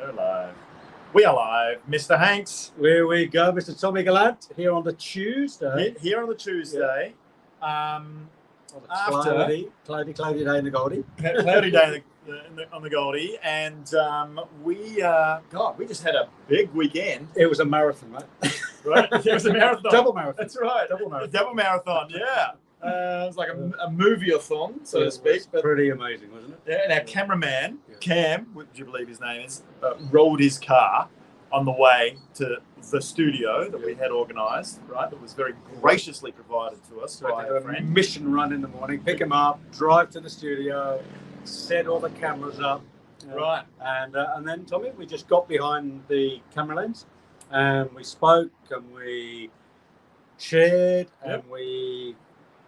We're live. We are live. Mr. Hanks. Here we go, Mr. Tommy Gallant, here on the Tuesday. Here on the Tuesday. Yeah. After cloudy day in the Goldie. cloudy day on the Goldie. And we just had a big weekend. It was a marathon, right? Right? It was a marathon. Double marathon. That's right. Double marathon, yeah. It was like a movie-a-thon, so to speak. But pretty amazing, wasn't it? Yeah, and our cameraman, Cam, would you believe his name is, rolled his car on the way to the studio that we had organised, right? That was very graciously provided to us by a friend. Mission run in the morning, pick him up, drive to the studio, set all the cameras up. Right. And then, Tommy, we just got behind the camera lens and we spoke and we shared and we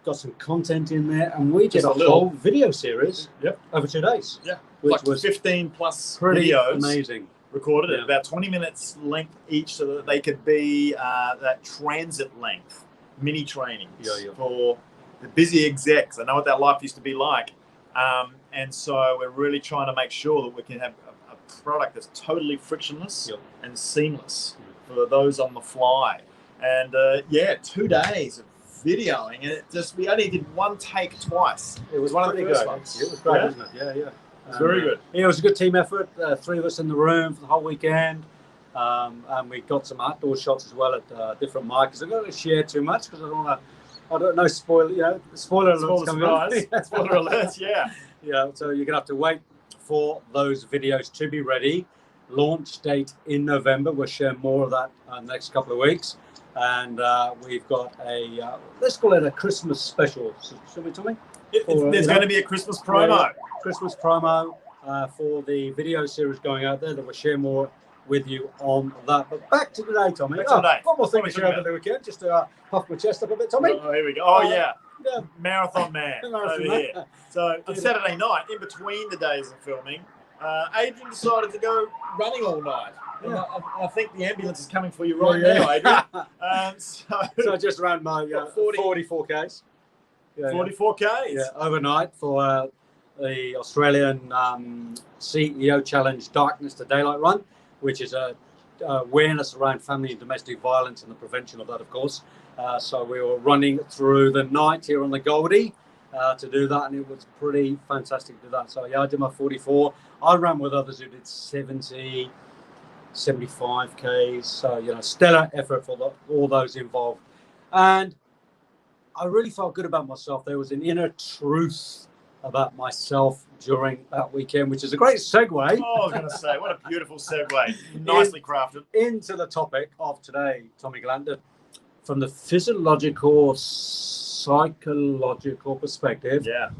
got some content in there, and we did a whole video series over 2 days. Yeah, which like was 15 plus pretty videos. Amazing. Recorded at about 20 minutes length each, so that they could be that transit length mini trainings for the busy execs. I know what that life used to be like, and so we're really trying to make sure that we can have a product that's totally frictionless and seamless for those on the fly. And 2 days of videoing, and we only did one take twice. It was one of the first ones. It was great, wasn't it? Yeah. It was very good. Yeah, it was a good team effort. 3 of us in the room for the whole weekend, and we got some outdoor shots as well at different markets. I'm not going to share too much because I don't know. Spoiler alerts coming up. Spoiler alerts, yeah. Yeah, so you're gonna have to wait for those videos to be ready. Launch date in November. We'll share more of that in the next couple of weeks. And we've got let's call it a Christmas special, shall we, Tommy? There's going to be a Christmas promo. Christmas promo for the video series going out there that we'll share more with you on that. But back to today, Tommy. One more thing to share over the weekend, just to puff my chest up a bit, Tommy. Oh, here we go. Oh, yeah. Marathon man over here. So on Saturday night, in between the days of filming, Adrian decided to go running all night. Yeah. I think the ambulance is coming for you now, Adrian. So just around my 44 Ks. 44 Ks? Yeah, overnight for the Australian CEO Challenge Darkness to Daylight Run, which is awareness around family and domestic violence and the prevention of that, of course. So we were running through the night here on the Goldie to do that, and it was pretty fantastic to do that. So yeah, I did my 44. I ran with others who did 70, 75 Ks. So, stellar effort for all those involved. And I really felt good about myself. There was an inner truth about myself during that weekend, which is a great segue. Oh, I was going to say, what a beautiful segue. Nicely crafted. Into the topic of today, Tommy Gallant, from the physiological, psychological perspective. Yeah.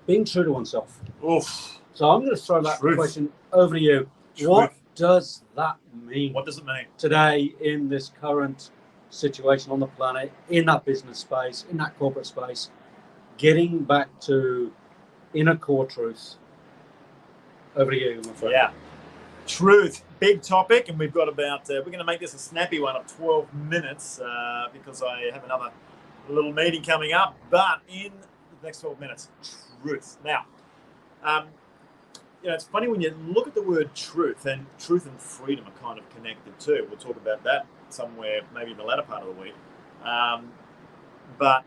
Being true to oneself. Oof. So I'm going to throw that question over to you. What does that mean? What does it mean? Today, in this current situation on the planet, in that business space, in that corporate space, getting back to inner core truth. Over to you, my friend. Yeah. Truth, big topic, and we've got about, we're going to make this a snappy one of 12 minutes because I have another little meeting coming up, but in the next 12 minutes, truth. Now, it's funny when you look at the word truth and freedom are kind of connected too. We'll talk about that somewhere, maybe in the latter part of the week. But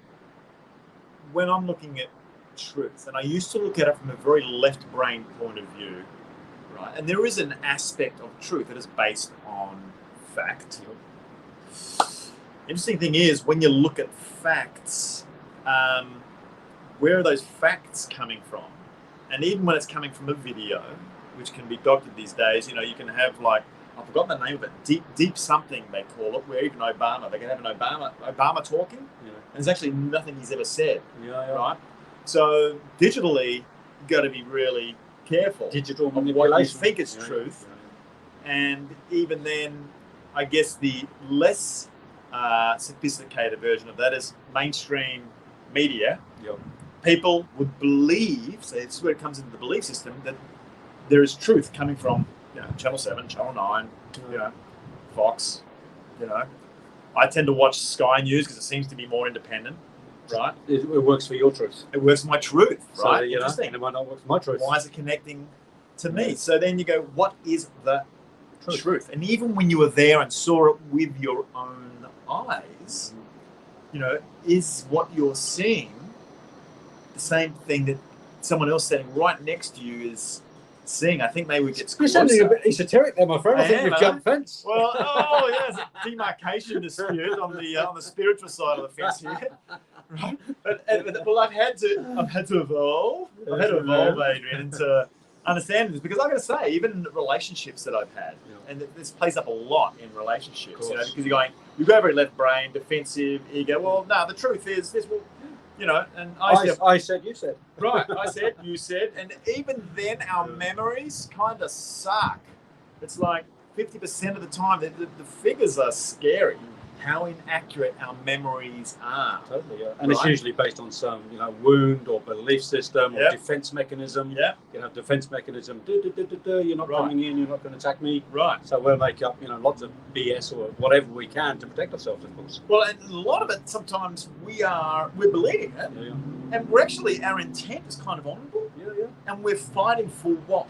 when I'm looking at truth, and I used to look at it from a very left brain point of view, right? And there is an aspect of truth that is based on fact. Interesting thing is, when you look at facts, where are those facts coming from? And even when it's coming from a video, which can be doctored these days, you can have I've forgotten the name of it, deep something they call it, where even they can have an Obama talking, and there's actually nothing he's ever said, right? So digitally, you've got to be really careful. Digital manipulation. What you think is truth, and even then, I guess the less sophisticated version of that is mainstream media. People would believe, so it's where it comes into the belief system, that there is truth coming from Channel 7, Channel 9, Fox. I tend to watch Sky News because it seems to be more independent, right? It works for your truth. It works for my truth, right? So, Interesting. And it might not work for my truth. Why is it connecting to me. So then you go, what is the truth? And even when you were there and saw it with your own eyes, you know, is what you're seeing the same thing that someone else standing right next to you is seeing? I think maybe we get You're sounding a bit esoteric there, my friend. I think you've jumped fence. Well, yeah, it's a demarcation dispute on the spiritual side of the fence here, right? But I've had to evolve. I've had to evolve, Adrian, into understanding this, because I've got to say, even relationships that I've had, and this plays up a lot in relationships, you know, because you go very left brain, defensive, ego. Well, no, the truth is this. Well, you know, and I said, you said. Right, I said, you said, and even then our memories kind of suck. It's like 50% of the time, the figures are scary, how inaccurate our memories are. Totally, yeah. And it's usually based on some, you know, wound or belief system or defense mechanism. Yeah. You know, defense mechanism, you're not coming in, you're not going to attack me. Right. So we'll make up, you know, lots of BS or whatever we can to protect ourselves, of course. Well, and a lot of it, sometimes we're believing it. Yeah. And we're actually, our intent is kind of honourable. Yeah. And we're fighting for what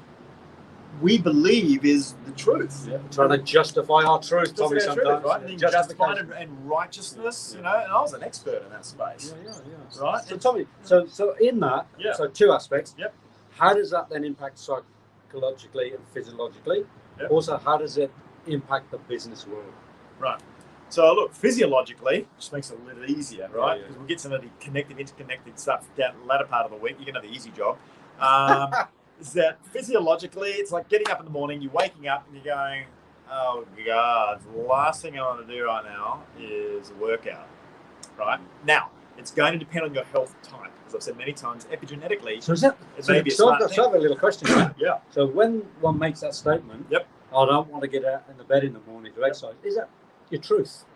we believe is the truth. Yeah. Trying to justify our truth, Tommy, sometimes. Right? And justified and righteousness, you know, and I was an expert in that space. Yeah. Right? So, Tommy, so in that, so two aspects. Yep. How does that then impact psychologically and physiologically? Yep. Also, how does it impact the business world? Right. So look, physiologically, just makes it a little easier, right? Because we'll get some of the interconnected stuff down the latter part of the week. You're going to have the easy job. Is that physiologically, it's like getting up in the morning, you're waking up and you're going, oh God, the last thing I want to do right now is a workout, right? Now, it's going to depend on your health type. As I've said many times, epigenetically, so is that, may be a smart thing. I have a little question here. Yeah. So when one makes that statement, I don't want to get out in the bed in the morning to exercise, is that your truth?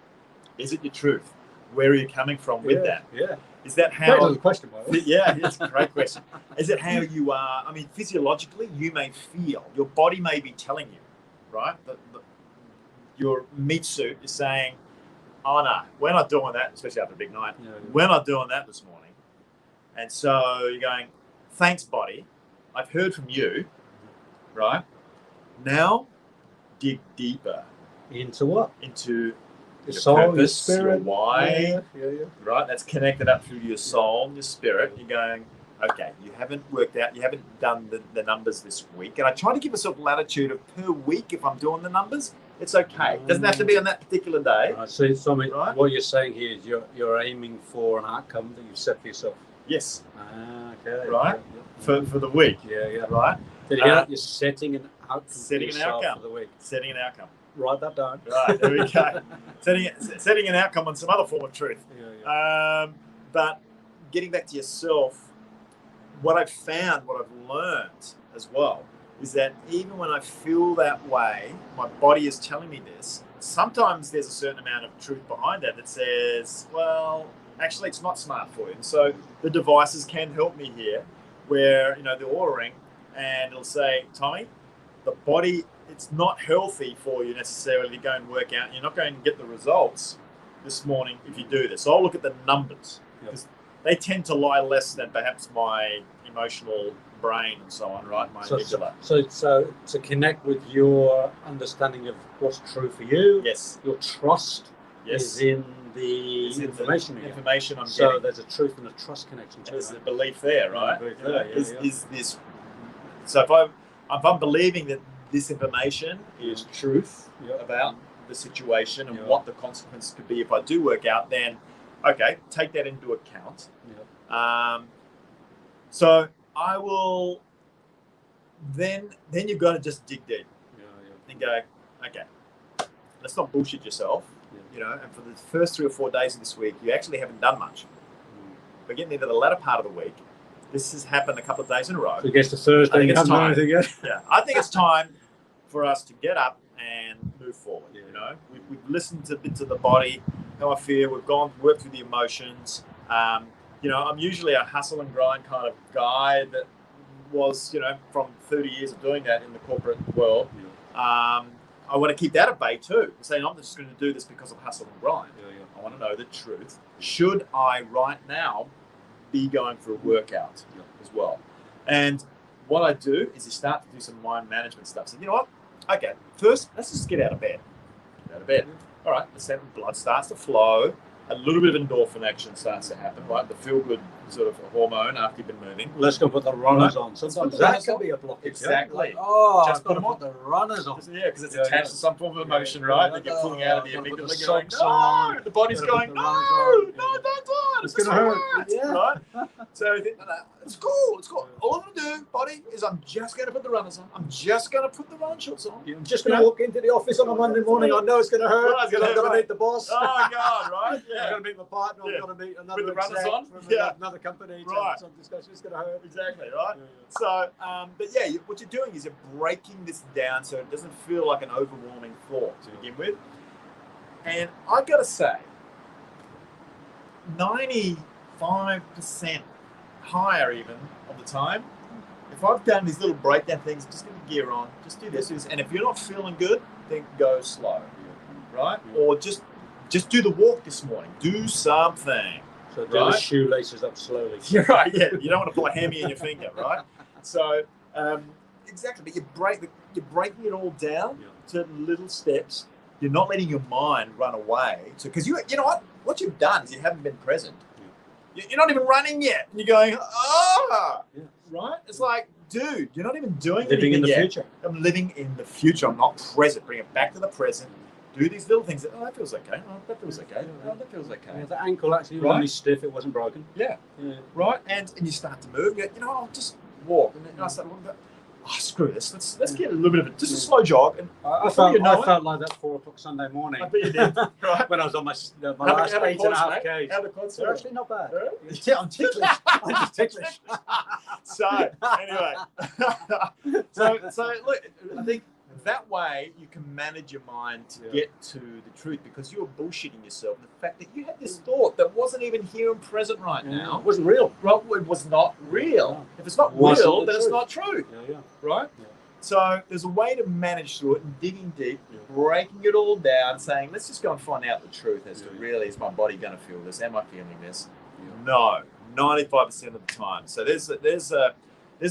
Is it your truth? Where are you coming from with that? Yeah. Is that how? Great question, by the way. Yeah, it's a great question. Is it how you are? I mean, physiologically, you may feel, your body may be telling you, right? Your meat suit is saying, oh no, we're not doing that, especially after a big night. We're not doing that this morning. And so you're going, thanks, body. I've heard from you, right? Now, dig deeper. Into what? Into your your soul, purpose, your spirit, your why, yeah. right? That's connected up through your soul and your spirit. You're going, okay, you haven't worked out, you haven't done the numbers this week. And I try to give myself latitude of per week if I'm doing the numbers. It's okay. It doesn't have to be on that particular day. So something, what you're saying here is you're aiming for an outcome that you've set for yourself. Yes. Okay. Right? Yeah. For the week. Yeah. Right? Did you hear that? You're setting an outcome setting an outcome for the week. Setting an outcome. Write that down. Right, there we go. setting an outcome on some other form of truth. Yeah. But getting back to yourself, what I've found, what I've learned as well, is that even when I feel that way, my body is telling me this, sometimes there's a certain amount of truth behind that says, well, actually it's not smart for you. And so the devices can help me here, where, you know, the Oura Ring, and it'll say, Tommy, the body, it's not healthy for you necessarily to go and work out. You're not going to get the results this morning if you do this. So I'll look at the numbers, because they tend to lie less than perhaps my emotional brain and so on, right? My amygdala. So to connect with your understanding of what's true for you, your trust is in the information I'm getting. So there's a truth and a trust connection too. There's a belief there, right? Is this? So if I'm believing that this information is truth about the situation and what the consequences could be if I do work out, then okay, take that into account. So I will then you've got to just dig deep and go, okay, let's not bullshit yourself, you know, and for the first 3 or 4 days of this week, you actually haven't done much. But getting into the latter part of the week, this has happened a couple of days in a row. So it gets to Thursday, you haven't done anything yet? Yeah, I think it's time for us to get up and move forward. You know, we've listened to bits of the body, how I feel. We've worked through the emotions. You know, I'm usually a hustle and grind kind of guy that was, you know, from 30 years of doing that in the corporate world. I want to keep that at bay too. Saying I'm just going to do this because of hustle and grind. I want to know the truth. Should I right now be going for a workout as well? And what I do is you start to do some mind management stuff. So you know what? Okay, first let's just get out of bed. Get out of bed. All right, let's have blood starts to flow. A little bit of endorphin action starts to happen, right? The feel-good sort of hormone after you've been moving. Let's go put the runners on. Sometimes that can be a blockage. Exactly. Like, oh, Just I've got to put the runners on. Yeah, because it's attached to some form of emotion, right? That you're pulling out of the amygdala, going, on. no! The body's going, no, don't do it. It's going to hurt. Yeah. Right? So I think, no, it's cool. It's cool. All I'm going to do, body, is I'm just going to put the runners on. I'm just going to put the running shorts on. I'm just going to walk into the office on a Monday morning. I know it's going to hurt. I've got to meet the boss. Oh, God, right? Yeah. I've got to meet my partner. I've got to meet another with the runners on. Another company. Right. Some discussion. It's going to hurt. Exactly, right? So, but yeah, what you're doing is you're breaking this down so it doesn't feel like an overwhelming thought to begin with. And I've got to say, 95% higher even of the time, if I've done these little breakdown things, just get the gear on, just do this, and if you're not feeling good, then go slow, right? Or just do the walk this morning. Do something. So do the shoelaces up slowly. You're right, yeah. You don't want to pull a hammy in your finger, right? So, exactly, but you're breaking it all down to little steps. You're not letting your mind run away. So, because you know what you've done is you haven't been present. You're not even running yet. And you're going, right? It's like, dude, you're not even doing living in the yet. future. I'm living in the future. I'm not present. Bring it back to the present. Do these little things. That feels okay. Oh, that feels okay. Oh, that feels okay. Yeah, the ankle actually was only stiff. It wasn't broken. Yeah. Right. And you start to move. You know, I'll just walk. And then I start walking. Oh, screw this. Let's get a little bit of it. Just a slow jog. And I felt like that 4 o'clock Sunday morning. I bet you did. Right. When I was on my last 8.5 Ks. How the quads? They're actually not bad. Right? Yeah, I'm ticklish. I'm just ticklish. So anyway, so look, I think that way you can manage your mind to get to the truth, because you're bullshitting yourself. And the fact that you had this thought that wasn't even here and present right now. It wasn't real. Right, it was not real. If it's not real, then it's not true. Right? Yeah. So there's a way to manage through it, and digging deep, breaking it all down, saying, let's just go and find out the truth as to really, is my body going to feel this? Am I feeling this? No, 95% of the time. So there's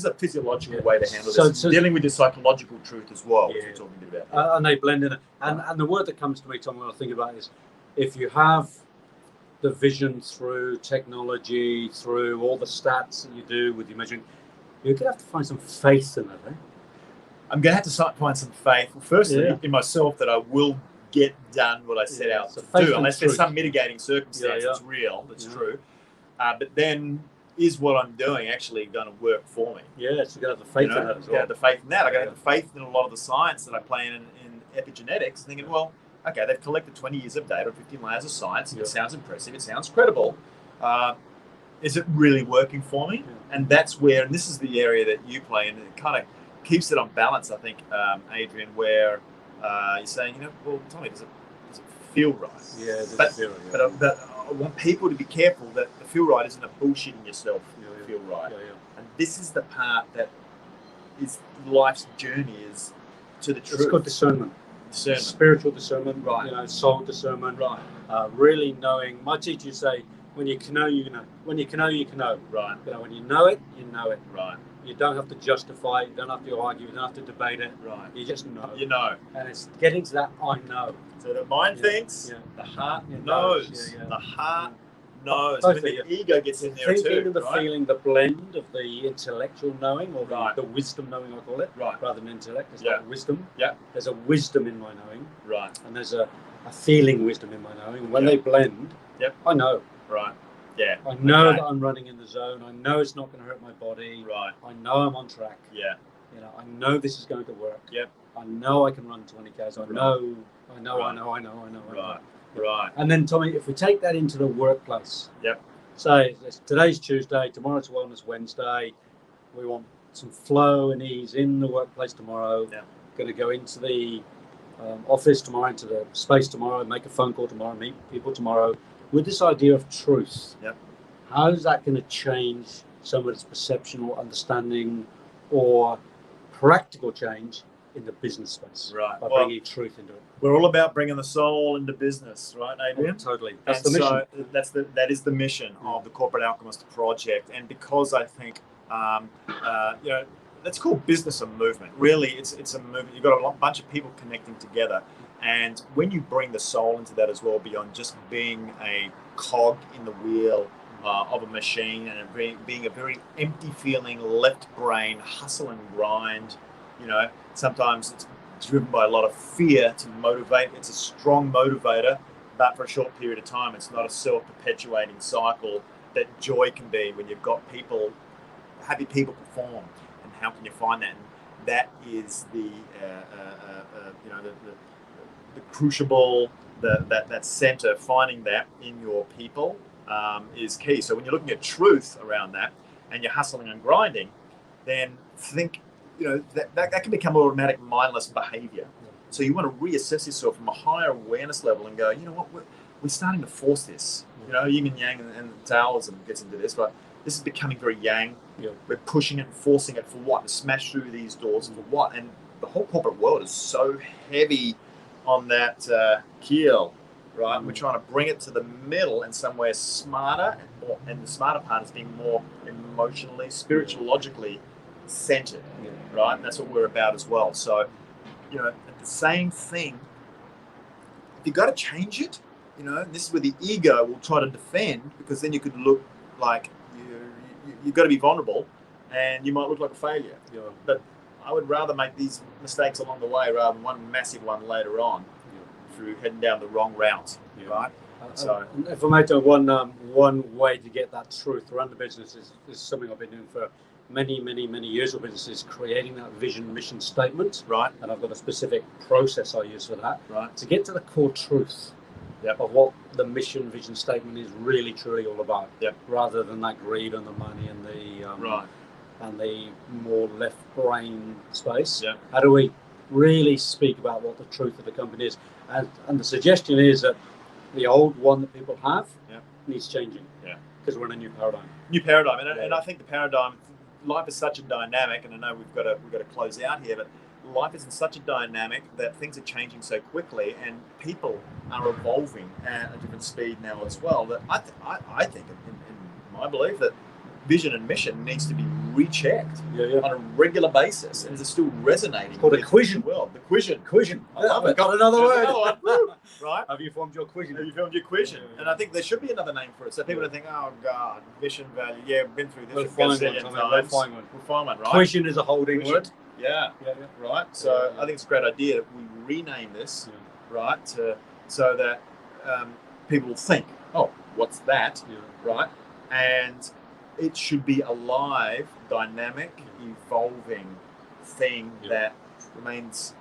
a physiological way to handle this. So dealing with your psychological truth as well, which we're talking a bit about. And they blend in it. And the word that comes to me, Tom, when I think about it is, if you have the vision through technology, through all the stats that you do with your measuring, you're going to have to find some faith in it, eh? I'm going to have to find some faith, firstly, in myself, that I will get done what I set out to do, unless there's some mitigating circumstance that's real, that's true. But then, is what I'm doing actually going to work for me? Yeah, so you got to have the faith in that as well. I got to have the faith in that. I got to have the faith in a lot of the science that I play in epigenetics, thinking, well, okay, they've collected 20 years of data, 15 layers of science. It sounds impressive. It sounds credible. Is it really working for me? And that's where, and this is the area that you play, and it kind of keeps it on balance, I think, Adrian, where you're saying, well, Tommy, does it feel right? Yeah, it does feel right. But I want people to be careful that the feel right isn't a bullshitting yourself feel right. And this is the part that is life's journey, is to the truth. It's called discernment. Spiritual discernment, soul discernment. Right. Really knowing. My teachers say, when you can know, you know. When you can know, you can know. Right. When you know it, you know it. Right. You don't have to justify it. You don't have to argue. You don't have to debate it. Right. You just know. You know. And it's getting to that I know. So the mind thinks, the heart knows. The heart knows. When the ego gets in there too. Thinking, the feeling, the blend of the intellectual knowing, or the wisdom knowing, I call it, rather than intellect. It's like wisdom. Yeah. There's a wisdom in my knowing. Right. And there's a feeling wisdom in my knowing. When they blend, I know. Right. Yeah. I know that I'm running in the zone. I know it's not going to hurt my body. Right. I know I'm on track. Yeah. I know this is going to work. Yep. I know I can run 20 Ks. I know. Right. Right. And then, Tommy, if we take that into the workplace. Yep. Say today's Tuesday, tomorrow's Wellness Wednesday. We want some flow and ease in the workplace tomorrow. Yeah. Going to go into the office tomorrow, into the space tomorrow, make a phone call tomorrow, meet people tomorrow. With this idea of truth, how is that going to change somebody's perception or understanding or practical change in the business space? Right. By bringing truth into it. We're all about bringing the soul into business, right, Adrian? Totally. That's the mission. So that is the mission of the Corporate Alchemist Project. And because I think, that's called business and movement. Really, it's a movement. You've got a bunch of people connecting together, and when you bring the soul into that as well, beyond just being a cog in the wheel of a machine, and being a very empty feeling, left brain, hustle and grind. Sometimes it's driven by a lot of fear to motivate. It's a strong motivator, but for a short period of time. It's not a self-perpetuating cycle that joy can be when you've got happy people perform. And how can you find that? And that is the crucible, that center. Finding that in your people is key. So when you're looking at truth around that, and you're hustling and grinding, then think, that can become automatic, mindless behavior. So you want to reassess yourself from a higher awareness level and go, what, we're starting to force this. Yin and yang and Taoism gets into this, but this is becoming very yang. Yeah. We're pushing it and forcing it for what? To smash through these doors for what? And the whole corporate world is so heavy on that keel, right? We're trying to bring it to the middle and somewhere smarter, and the smarter part is being more emotionally, spirituologically centered, right? And that's what we're about as well. So, the same thing, if you've got to change it, this is where the ego will try to defend, because then you could look like you've got to be vulnerable, and you might look like a failure. Yeah. But I would rather make these mistakes along the way rather than one massive one later on through heading down the wrong route, right? So, if I might, one way to get that truth around the business is something I've been doing for many years of businesses, creating that vision mission statement. Right. And I've got a specific process I use for that. Right. To get to the core truth of what the mission vision statement is really truly all about. Yep. Rather than that greed and the money and the more left brain space. Yep. How do we really speak about what the truth of the company is? And the suggestion is that the old one that people have needs changing. Yeah. Because we're in a new paradigm. New paradigm, and I think the paradigm. Life is such a dynamic, and I know we've got to close out here, but life is in such a dynamic that things are changing so quickly, and people are evolving at a different speed now as well. That I think, in my belief, that vision and mission needs to be rechecked on a regular basis, and is still resonating. Called a quizzion. Well, the quizzion. I love it. Got another word. Right? Have you formed your quizzion? And I think there should be another name for it, so people don't think, oh God, mission value. Yeah, we've been through this. We'll find one. We'll find one, right? Quizzion is a holding word. Yeah. Right. So I think it's a great idea that we rename this, right, so that people will think, oh, what's that, right? And it should be a live, dynamic, evolving thing that remains,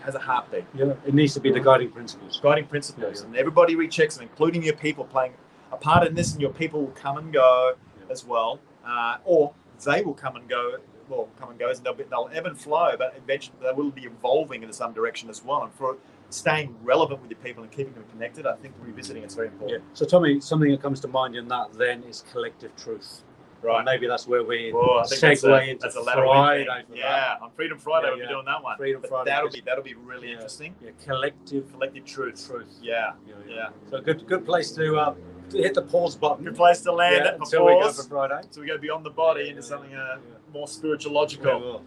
has a heartbeat. Yeah, it needs to be the guiding principles. And everybody rechecks them, including your people playing a part in this, and your people will come and go as well, or they will come and go. Well, come and goes, and they'll ebb and flow, but eventually they will be evolving in some direction as well. And for staying relevant with your people and keeping them connected, I think revisiting it's very important. So, Tommy, something that comes to mind in that then is collective truth. Right. And maybe that's where we segue into Friday. On Freedom Friday, we'll be doing that one. Freedom Friday. That'll be really interesting. Yeah, collective truth. Yeah. So good place to hit the pause button. Good place to land it until we go for Friday. So we go beyond the body into something more spiritualogical.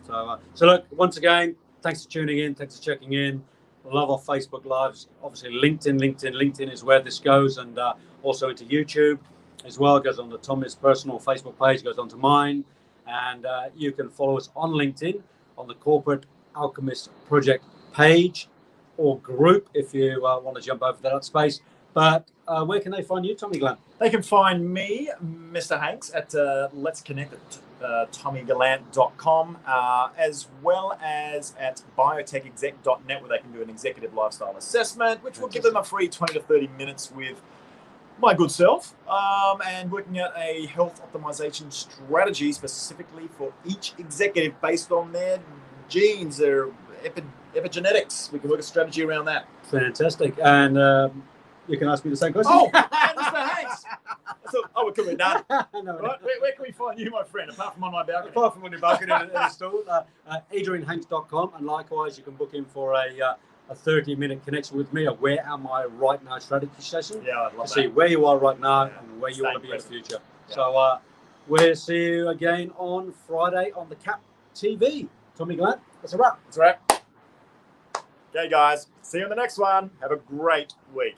So look, once again, thanks for tuning in. Thanks for checking in. Love our Facebook Lives. Obviously, LinkedIn is where this goes, and also into YouTube as well. It goes on to Tommy's personal Facebook page, goes on to mine, and you can follow us on LinkedIn on the Corporate Alchemist Project page or group if you want to jump over to that space. But where can they find you, Tommy Glenn? They can find me, Mr. Hanks, at Let's Connect at TommyGallant.com, as well as at biotechexec.net, where they can do an executive lifestyle assessment, which will give them a free 20 to 30 minutes with my good self, and working out a health optimization strategy specifically for each executive based on their genes, their epigenetics. We can work a strategy around that. Fantastic. And you can ask me the same question. Oh, Mr. Hanks. We're coming done. No, right? Where can we find you, my friend, apart from on my balcony? Apart from on your balcony in the store, AdrianHanks.com, and likewise, you can book in for a 30-minute connection with me, a Where Am I Right Now strategy session. Yeah, I'd love to see where you are right now and where you want to be in the future. Yeah. So we'll see you again on Friday on the CAP TV. Tommy Glad, that's a wrap. That's right. Okay, guys. See you on the next one. Have a great week.